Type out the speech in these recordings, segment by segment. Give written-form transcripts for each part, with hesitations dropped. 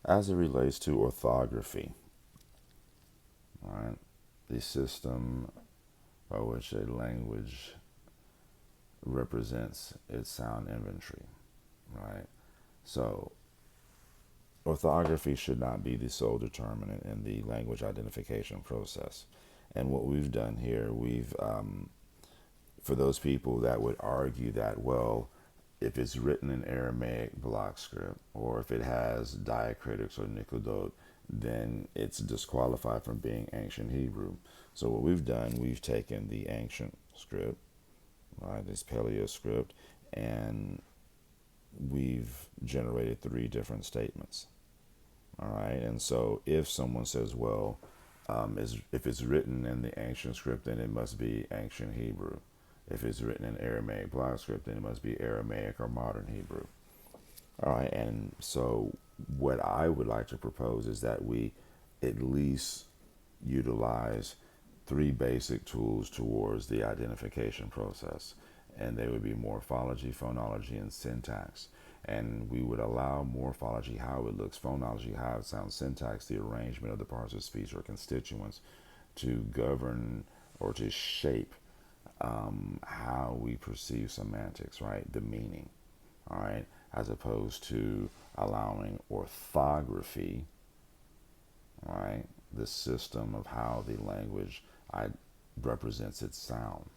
as it relates to orthography, right? The system by which a language represents its sound inventory, right? So, orthography should not be the sole determinant in the language identification process. And what we've done here, for those people that would argue that, well, if it's written in Aramaic block script, or if it has diacritics or nikodot, then it's disqualified from being ancient Hebrew. So what we've done, we've taken the ancient script, right, this Paleo script, and we've generated three different statements. All right, and so if someone says, well, if it's written in the ancient script, then it must be ancient Hebrew. If it's written in Aramaic block script, then it must be Aramaic or modern Hebrew. All right, and so what I would like to propose is that we at least utilize three basic tools towards the identification process, and they would be morphology, phonology, and syntax. And we would allow morphology, how it looks, phonology, how it sounds, syntax, the arrangement of the parts of speech or constituents, to govern or to shape how we perceive semantics, right? The meaning, all right? As opposed to allowing orthography, all right? The system of how the language represents its sound,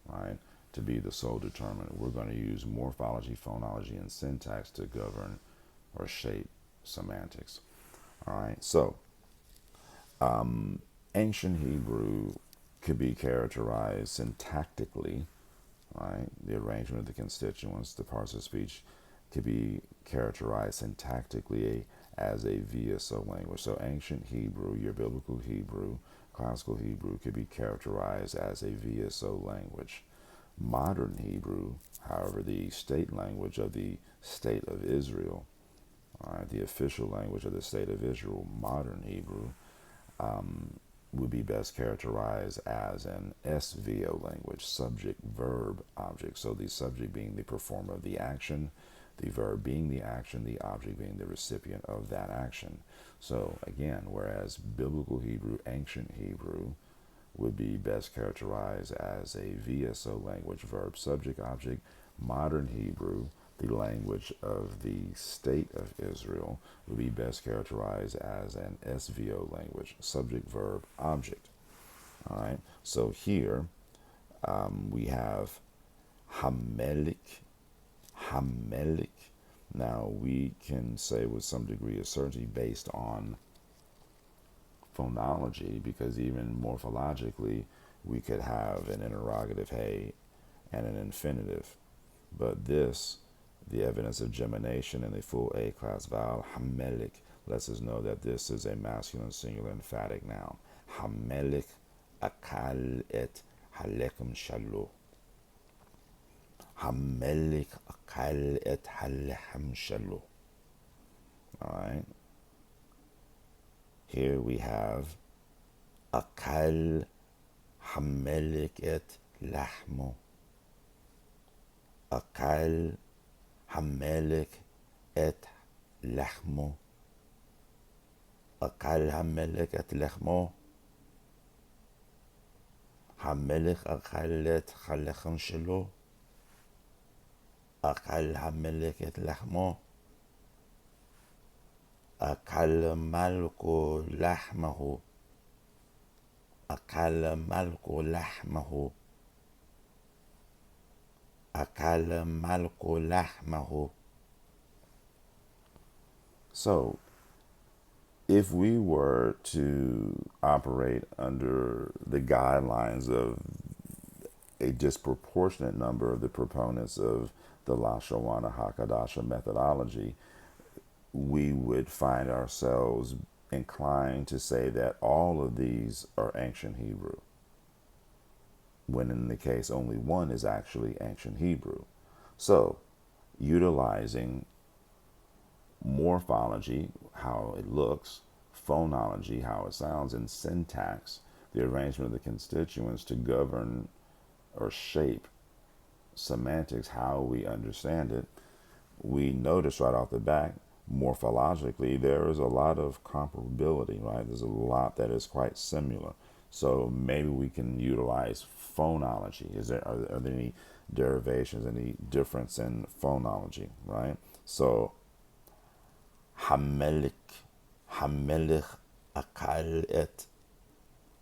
right? To be the sole determinant. We're going to use morphology, phonology, and syntax to govern or shape semantics. All right. So, ancient Hebrew could be characterized syntactically, right? The arrangement of the constituents, the parts of speech, could be characterized syntactically as a VSO language. So, ancient Hebrew, your biblical Hebrew, classical Hebrew, could be characterized as a VSO language. Modern Hebrew, however, the state language of the state of Israel, the official language of the state of Israel, modern Hebrew, would be best characterized as an SVO language, subject, verb, object. So the subject being the performer of the action, the verb being the action, the object being the recipient of that action. So again, whereas biblical Hebrew, ancient Hebrew, would be best characterized as a VSO language, verb, subject, object. Modern Hebrew, the language of the state of Israel, would be best characterized as an SVO language, subject, verb, object. All right. So here we have Hamelik, Hamelik. Now we can say with some degree of certainty based on phonology, because even morphologically we could have an interrogative hey and an infinitive. But this, the evidence of gemination in the full A class vowel, hamelik, lets us know that this is a masculine singular emphatic noun. Hamelik akal et halekum shalo. Hamelik akal et haleham shalo. All right. Here we have akal hamelik et lahmo. Akal hamelik et lahmo. Akal hamelik et lahmo. Hamelik akal et halechem shelo. Akal hamelik et lahmo. Akal malko lahmahu. Akal malko lahmahu. Akal malko lahmahu. So, if we were to operate under the guidelines of a disproportionate number of the proponents of the Lashawana HaQadasha methodology, we would find ourselves inclined to say that all of these are ancient Hebrew, when in the case only one is actually ancient Hebrew. So, utilizing morphology, how it looks, phonology, how it sounds, and syntax, the arrangement of the constituents to govern or shape semantics, how we understand it, we notice right off the bat morphologically, there is a lot of comparability, right? There's a lot that is quite similar. So maybe we can utilize phonology. Are there any derivations, any difference in phonology, right? So hamelik, hamelich akal et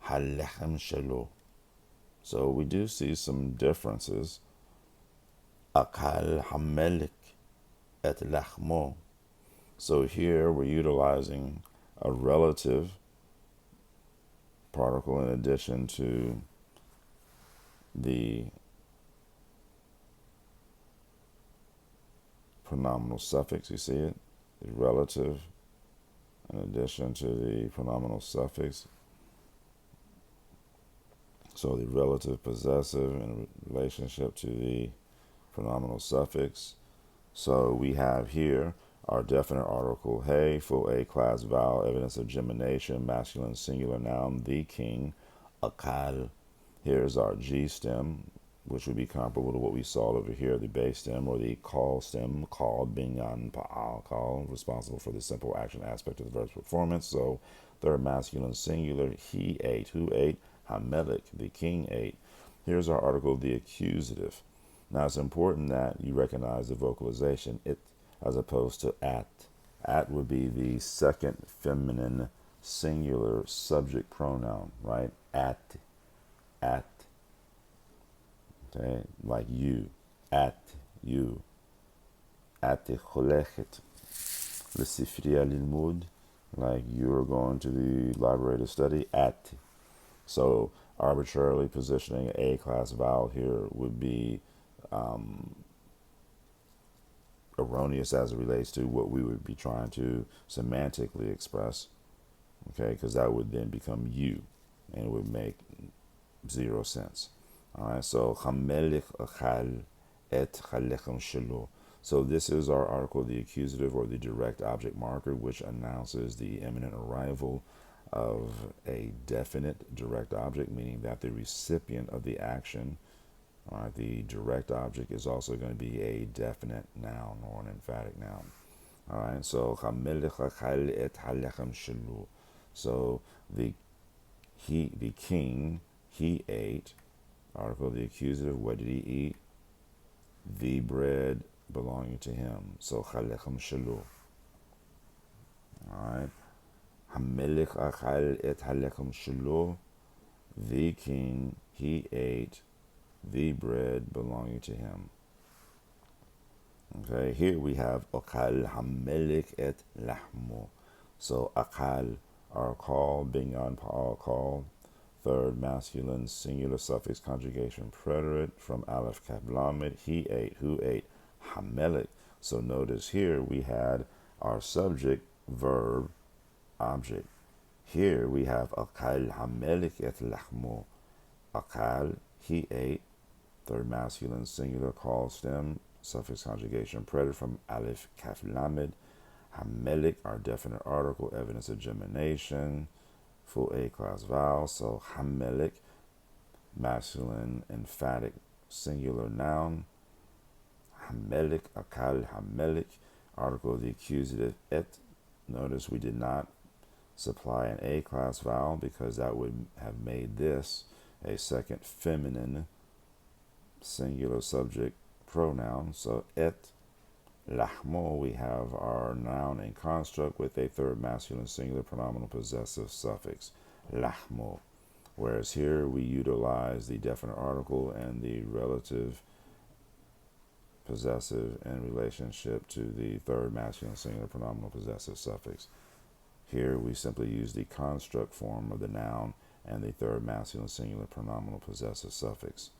halechem shelo. So we do see some differences. Akal hamelik et lachmo. So here we're utilizing a relative particle in addition to the pronominal suffix. You see it? The relative in addition to the pronominal suffix. So the relative possessive in relationship to the pronominal suffix. So we have here our definite article, hey, full A class vowel, evidence of gemination, masculine singular noun, the king, akal. Here's our G stem, which would be comparable to what we saw over here, the base stem or the call stem, called, binyan, pa'al, call, responsible for the simple action aspect of the verb's performance. So third masculine singular, he ate, who ate, Hamelech, the king ate. Here's our article, the accusative. Now it's important that you recognize the vocalization, it as opposed to at. At would be the second feminine singular subject pronoun, right? At, okay, like you, at you, at the cholechet, l'sifriya lilmud, like you're going to the library to study, at. So arbitrarily positioning an A-class vowel here would be erroneous as it relates to what we would be trying to semantically express, okay, because that would then become you, and it would make zero sense. All right, so chamelich achal et chalechem shelo. So this is our article, the accusative or the direct object marker, which announces the imminent arrival of a definite direct object, meaning that the recipient of the action, all right, the direct object is also going to be a definite noun or an emphatic noun. All right, so so the king, he ate. Article, the accusative, what did he eat? The bread belonging to him. So chalechem shelo. All right. Hamelech achal et halechem shelo. The king, he ate the bread belonging to him. Okay, here we have akal hamelech et lahmo. So akal, our call, binyan pa'al call, third masculine singular suffix conjugation preterite from aleph kaf lamed, he ate, who ate, hamelech. So notice here we had our subject, verb, object. Here we have akal hamelech et lahmo. Akal, he ate, third masculine singular call stem, suffix conjugation preterite from aleph kaf lamed. Hamelech, our definite article, evidence of gemination, full A class vowel. So hamelech, masculine emphatic singular noun. Hamelech, akal hamelech, article of the accusative et. Notice we did not supply an A class vowel because that would have made this a second feminine singular subject pronoun. So et lahmo, we have our noun and construct with a third masculine singular pronominal possessive suffix, lahmo. Whereas here we utilize the definite article and the relative possessive in relationship to the third masculine singular pronominal possessive suffix. Here we simply use the construct form of the noun and the third masculine singular pronominal possessive suffix.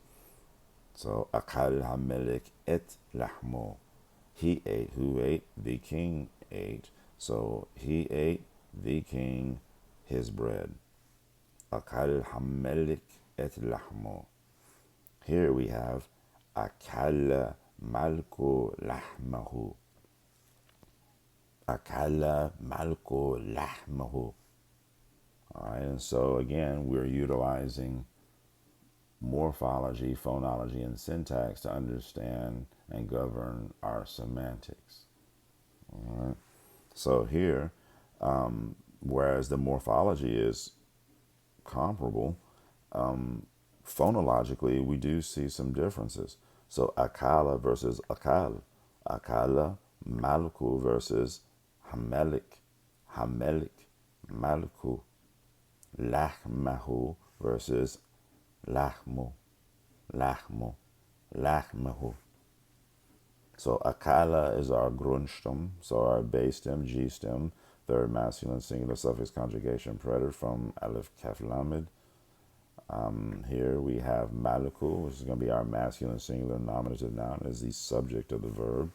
So akal hamelech et lahmo. He ate, who ate, the king ate. So he ate, the king, his bread. Akal hamelech et lahmo. Here we have akal malko lahmahu. Akala malko lahmahu. All right, and so again, we're utilizing morphology, phonology, and syntax to understand and govern our semantics. All right. So here, whereas the morphology is comparable, phonologically, we do see some differences. So akala versus akal. Akala, malku versus hamelik. Hamelik, malku. Lahmahu versus lahmu. Lahmu. Lahmahu. So akala is our grundstem, so our base stem, G stem, third masculine singular suffix conjugation preterite from aleph kaf lamed. Here we have malaku, which is going to be our masculine singular nominative noun as the subject of the verb.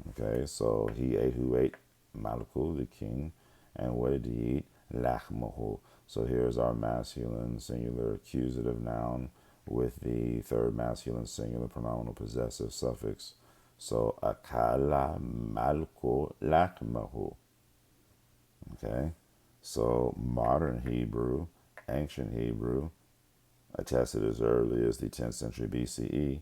Okay, so he ate who ate malaku, the king, and what did he eat? Lachmahu. So here's our masculine singular accusative noun with the third masculine singular pronominal possessive suffix. So akala malku lachmahu. Okay, so modern Hebrew, ancient Hebrew, attested as early as the 10th century BCE,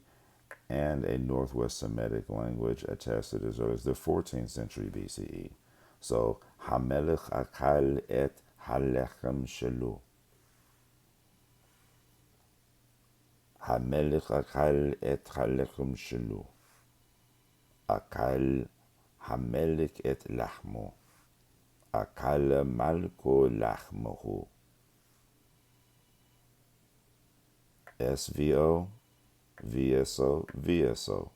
and a Northwest Semitic language attested as early as the 14th century BCE. So, Hamelech akal et halechem shelu. Hamelech akal et halechem shelu. Akal hamelech et lachmo. Akal malko lachmohu. SVO, VSO, VSO.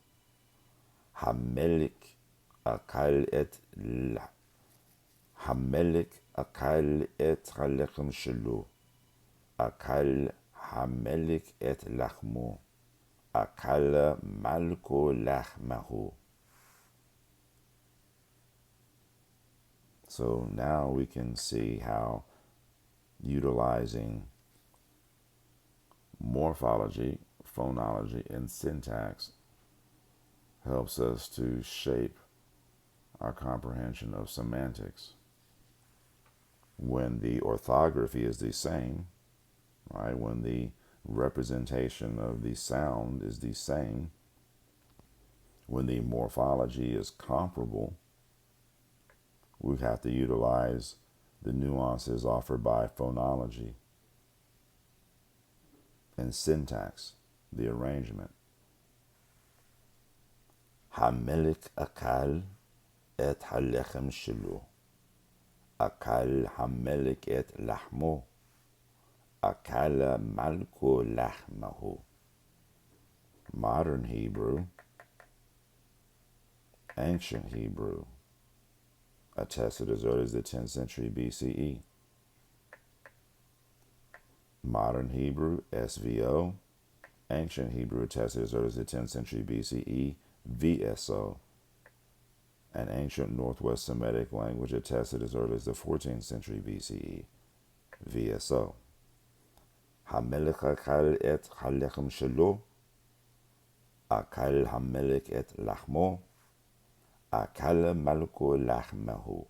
Hamelik akal et Hamelik akal et halechem shelu. Akal hamelik et lachmo. Akal malko lachmahu. So now we can see how utilizing morphology, phonology, and syntax helps us to shape our comprehension of semantics. When the orthography is the same, right? When the representation of the sound is the same, when the morphology is comparable, we have to utilize the nuances offered by phonology and syntax, the arrangement. Hamelik akal et halechem shelu. Akal hamelik et lahmo. Akal malko lahmahu. Modern Hebrew, ancient Hebrew, attested as early as the 10th century BCE. Modern Hebrew, SVO, ancient Hebrew, attested as early as the 10th century BCE, VSO, an ancient Northwest Semitic language attested as early as the 14th century BCE, VSO. Hamelech akal et halechem shelo, akal hamelech et lachmo, akal malko lachmahu.